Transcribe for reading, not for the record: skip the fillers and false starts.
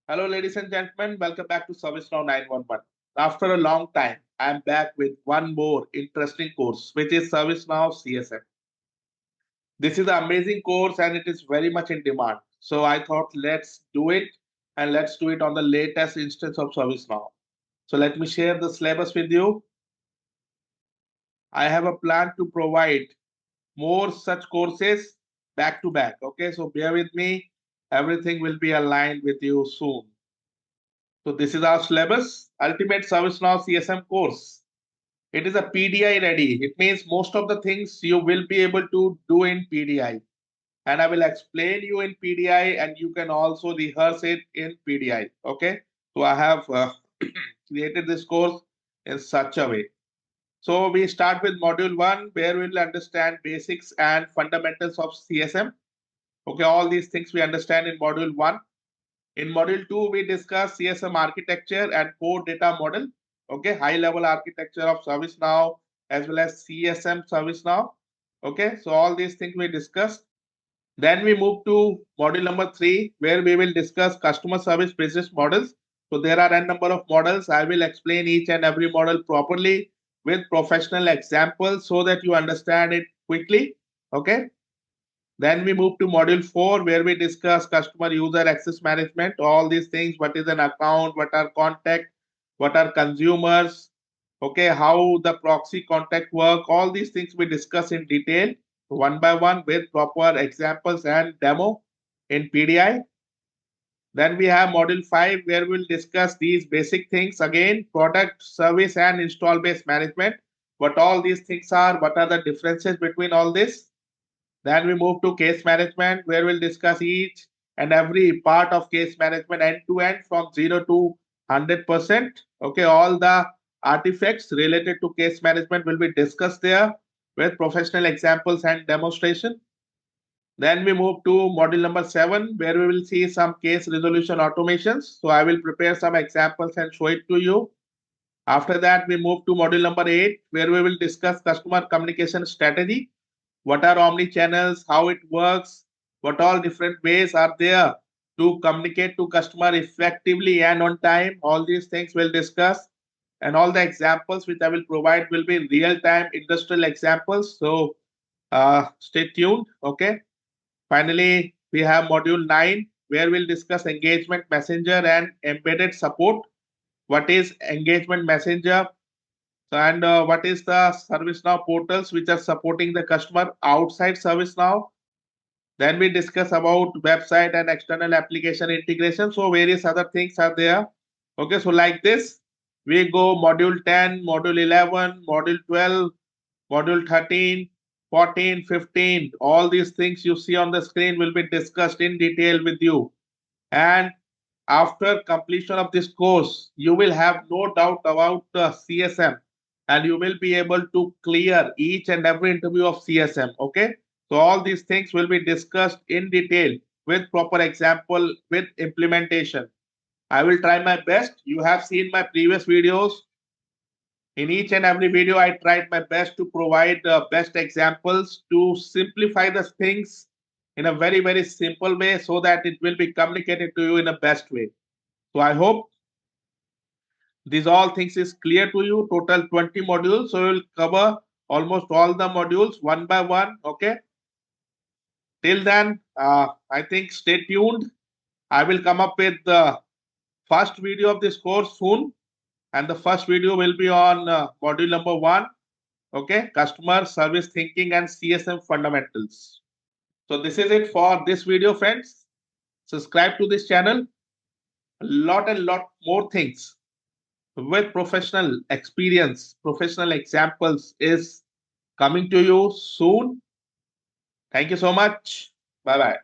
Hello, ladies and gentlemen. Welcome back to ServiceNow 911. After a long time, I'm back with one more interesting course, which is ServiceNow CSM. This is an amazing course and it is very much in demand. So I thought let's do it and let's do it on the latest instance of ServiceNow. So let me share the syllabus with you. I have a plan to provide more such courses back to back. Okay, so bear with me. Everything will be aligned with you soon. So this is our syllabus, Ultimate ServiceNow CSM course. It is a PDI ready. It means most of the things you will be able to do in PDI. And I will explain you in PDI and you can also rehearse it in PDI. Okay. So I have created this course in such a way. So we start with module 1 where we'll understand basics and fundamentals of CSM. Okay. All these things we understand in module 1. In module 2, we discuss CSM architecture and core data model. Okay, high level architecture of ServiceNow as well as CSM ServiceNow. Okay, so all these things we discussed. Then we move to module number 3, where we will discuss customer service business models. So there are n number of models. I will explain each and every model properly with professional examples so that you understand it quickly. Okay. Then we move to module 4 where we discuss customer user access management, all these things, what is an account, what are contact, what are consumers, okay, how the proxy contact work, all these things we discuss in detail one by one with proper examples and demo in PDI. Then we have module 5 where we'll discuss these basic things again, product, service and install base management, what all these things are, what are the differences between all this. Then we move to case management where we'll discuss each and every part of case management end to end from 0 to 100%. Okay, all the artifacts related to case management will be discussed there with professional examples and demonstration. Then we move to module number 7 where we will see some case resolution automations. So I will prepare some examples and show it to you. After that, we move to module number 8 where we will discuss customer communication strategy. What are omni-channels, how it works, what all different ways are there to communicate to customer effectively and on time. All these things we'll discuss. And all the examples which I will provide will be real-time industrial examples. So stay tuned. Okay. Finally, we have module 9 where we'll discuss engagement messenger and embedded support. What is engagement messenger? And what is the ServiceNow portals which are supporting the customer outside ServiceNow? Then we discuss about website and external application integration. So various other things are there. Okay, so like this, we go module 10, module 11, module 12, module 13, 14, 15. All these things you see on the screen will be discussed in detail with you. And after completion of this course, you will have no doubt about the CSM and you will be able to clear each and every interview of CSM. Okay. So all these things will be discussed in detail with proper example with implementation. I will try my best. You have seen my previous videos. In each and every video, I tried my best to provide the best examples to simplify the things in a very, very simple way so that it will be communicated to you in a best way. So I hope these all things is clear to you. Total 20 modules. So we'll cover almost all the modules one by one. Okay. Till then, I think stay tuned. I will come up with the first video of this course soon. And the first video will be on module number 1. Okay. Customer service thinking and CSM fundamentals. So this is it for this video, friends. Subscribe to this channel. A lot and lot more things with professional experience, professional examples is coming to you soon. Thank you so much. Bye-bye.